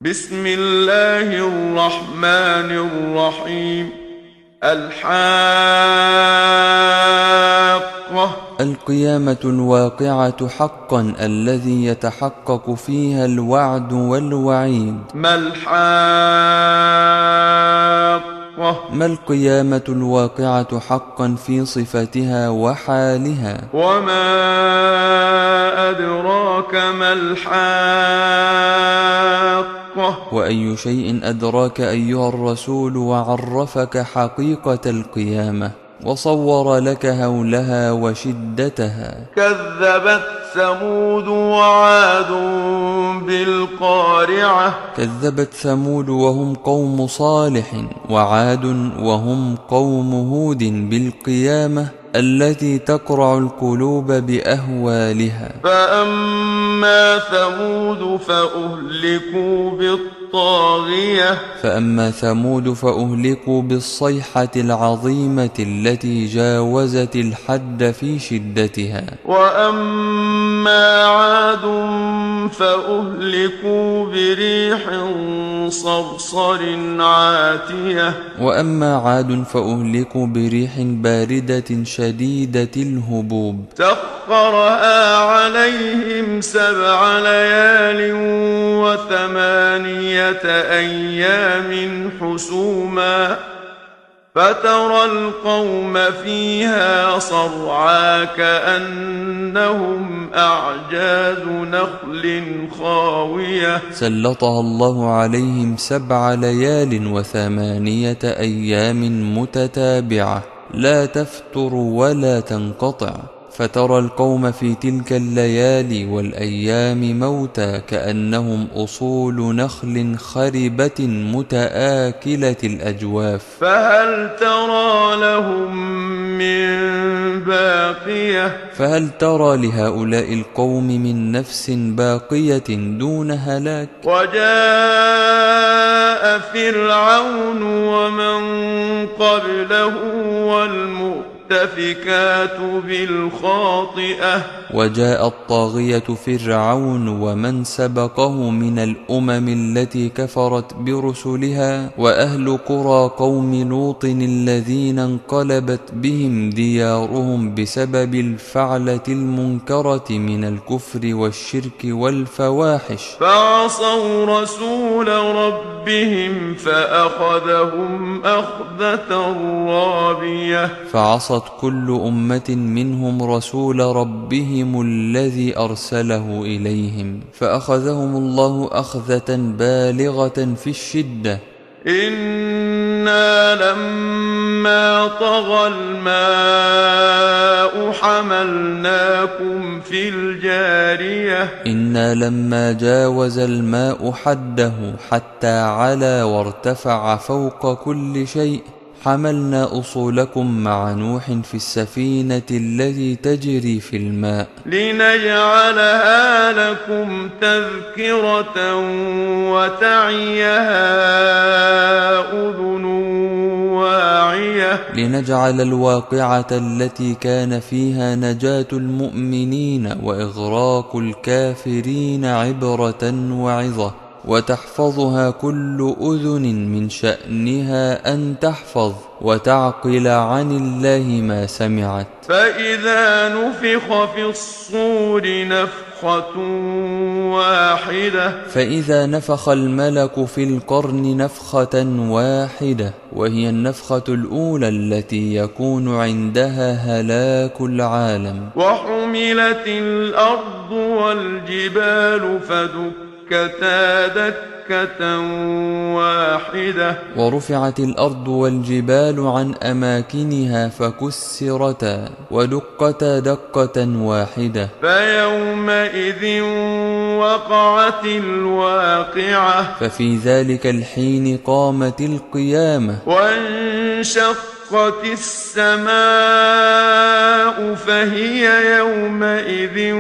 بسم الله الرحمن الرحيم. الحاقة. القيامة الواقعة حقا الذي يتحقق فيها الوعد والوعيد. ما الحاقة؟ ما القيامة الواقعة حقا في صفتها وحالها؟ وما أدراك ما الحاقة؟ وأي شيء أدراك أيها الرسول وعرفك حقيقة القيامة وصور لك هولها وشدتها؟ كذبت ثمود وعاد بالقارعة. كذبت ثمود وهم قوم صالح، وعاد وهم قوم هود بالقيامة التي تقرع القلوب بأهوالها. فأما ثمود فأهلكوا بالطاغية. فأما ثمود فأهلكوا بالصيحة العظيمة التي جاوزت الحد في شدتها. وأما عاد فأهلكوا بريح صرصر عاتية. وأما عاد فأهلكوا بريح باردة شديدة الهبوب سخرها عليهم 7 ليال و8 أيام حسوما فترى القوم فيها صرعى كأنهم أعجاز نخل خاوية. سلطها الله عليهم 7 ليال و8 أيام متتابعة لا تفتر ولا تنقطع، فترى القوم في تلك الليالي والأيام موتى كأنهم أصول نخل خربة متآكلة الأجواف. فهل ترى لهم من باقية؟ فهل ترى لهؤلاء القوم من نفس باقية دون هلاك؟ وجاء فرعون ومن قبله والمؤتفكات بالخاطئة. وجاء الطاغية فرعون ومن سبقه من الأمم التي كفرت برسلها وأهل قرى قوم لوط الذين انقلبت بهم ديارهم بسبب الفعلة المنكرة من الكفر والشرك والفواحش. فعصوا رسول ربهم فأخذهم أخذة رابية. فعصت كل أمة منهم رسول ربهم الذي أرسله إليهم فأخذهم الله أخذة بالغة في الشدة. إنا لما طغى الماء حملناكم في الجارية. إنا لما جاوز الماء حده حتى علا وارتفع فوق كل شيء حملنا أصولكم مع نوح في السفينة التي تجري في الماء لنجعلها لكم تذكرة وتعيها أذن واعية. لنجعل الواقعة التي كان فيها نجاة المؤمنين وإغراق الكافرين عبرة وعظة، وتحفظها كل أذن من شأنها أن تحفظ وتعقل عن الله ما سمعت. فإذا نفخ في الصور نفخة واحدة. فإذا نفخ الملك في القرن نفخة واحدة، وهي النفخة الأولى التي يكون عندها هلاك العالم. وحملت الأرض والجبال فدكتا دكة واحدة. ورفعت الأرض والجبال عن أماكنها فكسرتا ودقتا دقة واحدة. فيومئذ وقعت الواقعة. ففي ذلك الحين قامت القيامة. وانشقت السماء فهي يومئذ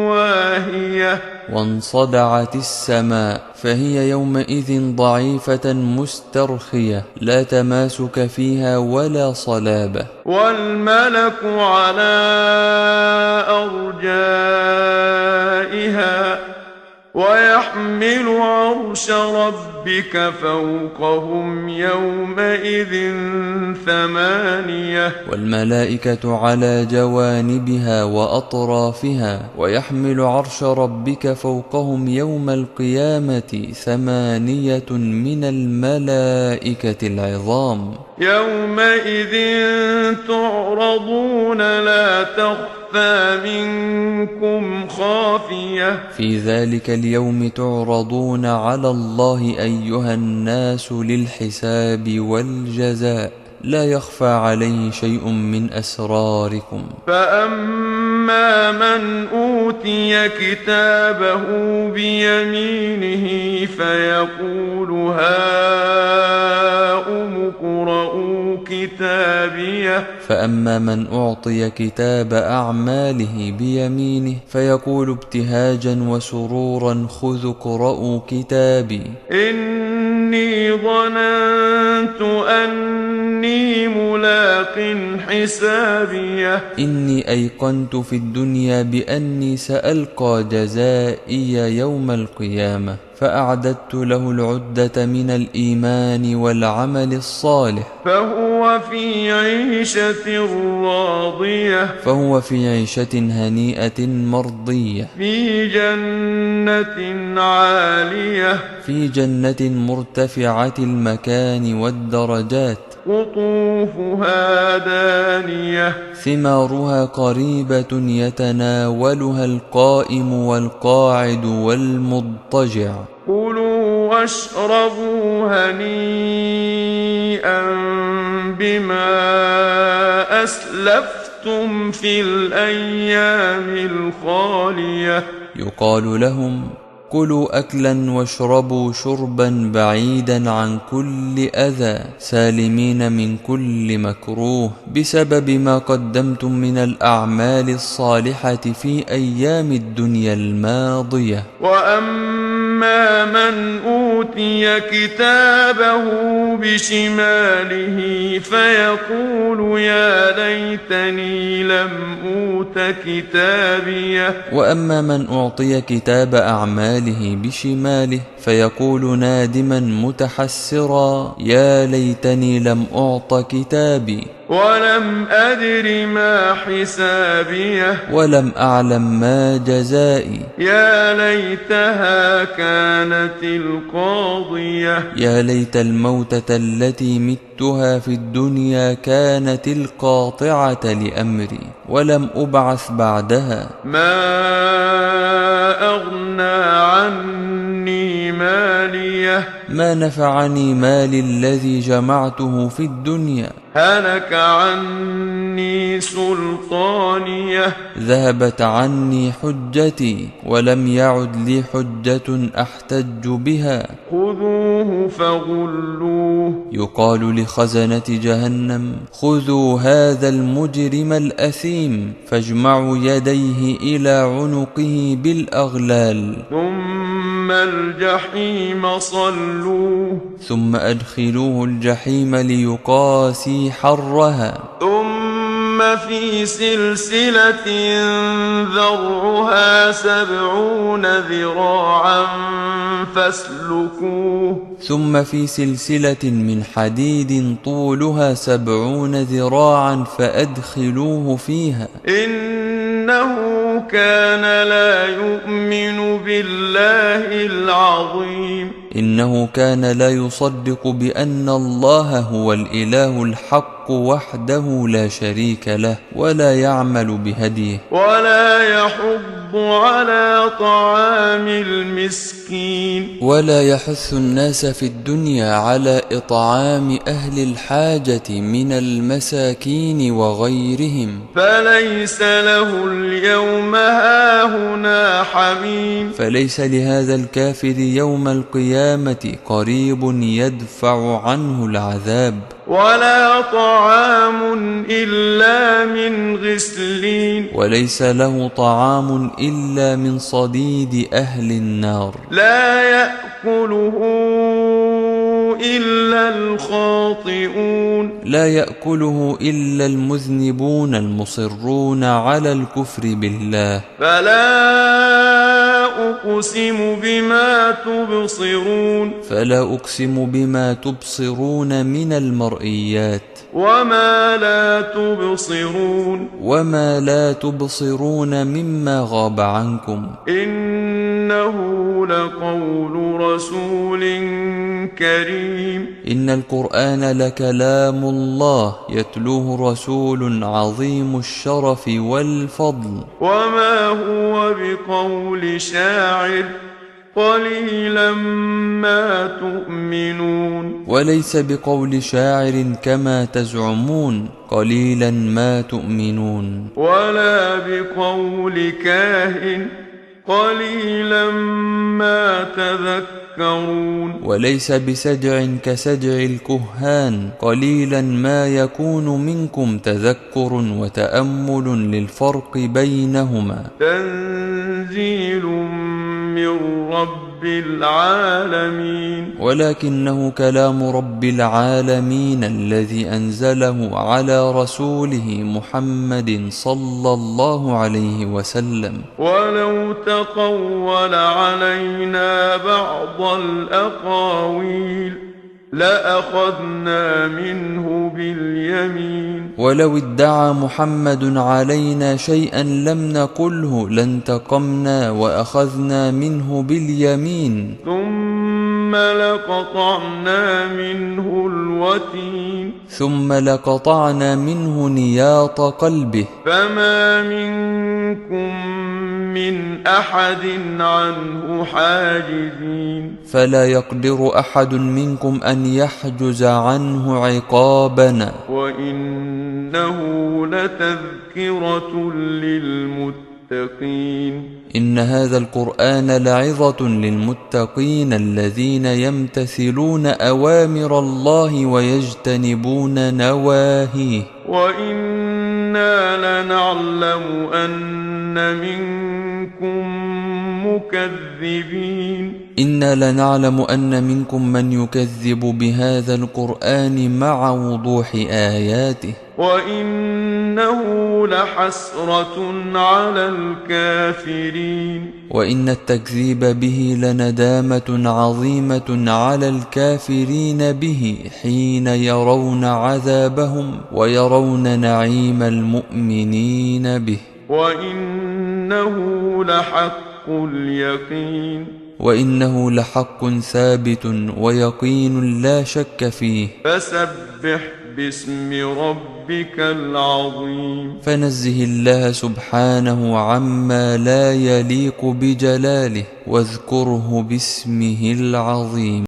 واهية. وانصدعت السماء فهي يومئذ ضعيفة مسترخية لا تماسك فيها ولا صلابة. والملك على أرجائها ويحمل عرش ربك فوقهم يومئذ 8. والملائكة على جوانبها وأطرافها ويحمل عرش ربك فوقهم يوم القيامة 8 من الملائكة العظام. يومئذ تعرضون لا تخفى منكم خافية. في ذلك اليوم تعرضون على الله أيها الناس للحساب والجزاء، لا يخفى عليه شيء من أسراركم. فأما من أوتي كتابه بيمينه فيقول هاؤم اقرءوا كتابيه. فأما من أعطي كتاب أعماله بيمينه فيقول ابتهاجا وسرورا خذوا اقرءوا كتابي إني ظننت أني ملاق حسابيه. إني أيقنت في الدنيا بأني سألقى جزائي يوم القيامة، فأعددت له العدة من الإيمان والعمل الصالح فهو في عيشة راضية. فهو في عيشة هنيئة مرضية في جنة عالية. في جنة مرتفعة المكان والدرجات قطوفها دانية. ثمارها قريبة يتناولها القائم والقاعد والمضطجع. كلوا واشربوا هنيئا بما أسلفتم في الأيام الخالية. يقال لهم كلوا أكلا واشربوا شربا بعيدا عن كل أذى سالمين من كل مكروه بسبب ما قدمتم من الأعمال الصالحة في أيام الدنيا الماضية. وأما من أوتي كتابه بشماله فيقول يا ليتني لم أوت كتابيه. وأما من أعطي كتاب أعماله بشماله فيقول نادما متحسرا يا ليتني لم أعط كتابي ولم أدر ما حسابيه. ولم أعلم ما جزائي. يا ليتها كانت القاضية. يا ليت الموتة التي متها في الدنيا كانت القاطعة لأمري ولم أبعث بعدها. ما أغنى عني ماليه. ما نفعني مالي الذي جمعته في الدنيا. هلك عني سلطانيه. ذهبت عني حجتي ولم يعد لي حجة أحتج بها. خذوه فغلوه. يقال لخزنة جهنم خذوا هذا المجرم الأثيم فاجمعوا يديه إلى عنقه بالأغلال ثم الجحيم صلوه. ثم أدخلوه الجحيم ليقاسي حرها. ثم في سلسلة ذرعها 70 ذراعا فاسلكوه. ثم في سلسلة من حديد طولها 70 ذراعا فأدخلوه فيها. إنه كان لا يؤمن بالله العظيم. إنه كان لا يصدق بأن الله هو الإله الحق وحده لا شريك له ولا يعمل بهديه ولا يحض على طعام المسكين. ولا يحث الناس في الدنيا على إطعام أهل الحاجة من المساكين وغيرهم. فليس له اليوم هاهنا حميم. فليس لهذا الكافر يوم القيامة قريب يدفع عنه العذاب. ولا طعام إلا من غسلين. وليس له طعام إلا من صديد أهل النار. لا يأكله إلا الخاطئون لا يأكله إلا المذنبون المصرون على الكفر بالله. فلا أقسم بما تبصرون فلا أقسم بما تبصرون من المرئيات وما لا تبصرون وما لا تبصرون مما غاب عنكم. إنه لقول رسول كريم إن القرآن لكلام الله يتلوه رسول عظيم الشرف والفضل. وما هو بقول شاعر قليلا ما تؤمنون وليس بقول شاعر كما تزعمون قليلا ما تؤمنون. ولا بقول كاهن قليلا ما تذكرون وليس بسجع كسجع الكهان قليلا ما يكون منكم تذكر وتأمل للفرق بينهما. تنزيل من رب العالمين ولكنه كلام رب العالمين الذي أنزله على رسوله محمد صلى الله عليه وسلم. ولو تقول علينا بعض الأقاويل لأخذنا منه باليمين ولو ادعى محمد علينا شيئا لم نقله لانتقمنا وأخذنا منه باليمين ثم لقطعنا منه الوتين ثم لقطعنا منه نياط قلبه فما منكم من أحد عنه حاجزين فلا يقدر أحد منكم أن يحجز عنه عقابنا. وإنه لتذكرة للمتقين إن هذا القرآن لعظة للمتقين الذين يمتثلون أوامر الله ويجتنبون نواهيه. وإنا لنعلم أن منكم مكذبين إنا لنعلم أن منكم من يكذب بهذا القرآن مع وضوح آياته. وإنه لحسرة على الكافرين وإن التكذيب به لندامة عظيمة على الكافرين به حين يرون عذابهم ويرون نعيم المؤمنين به. وإنه لحق اليقين وإنه لحق ثابت ويقين لا شك فيه. فسبح باسم ربك العظيم فنزه الله سبحانه عما لا يليق بجلاله واذكره باسمه العظيم.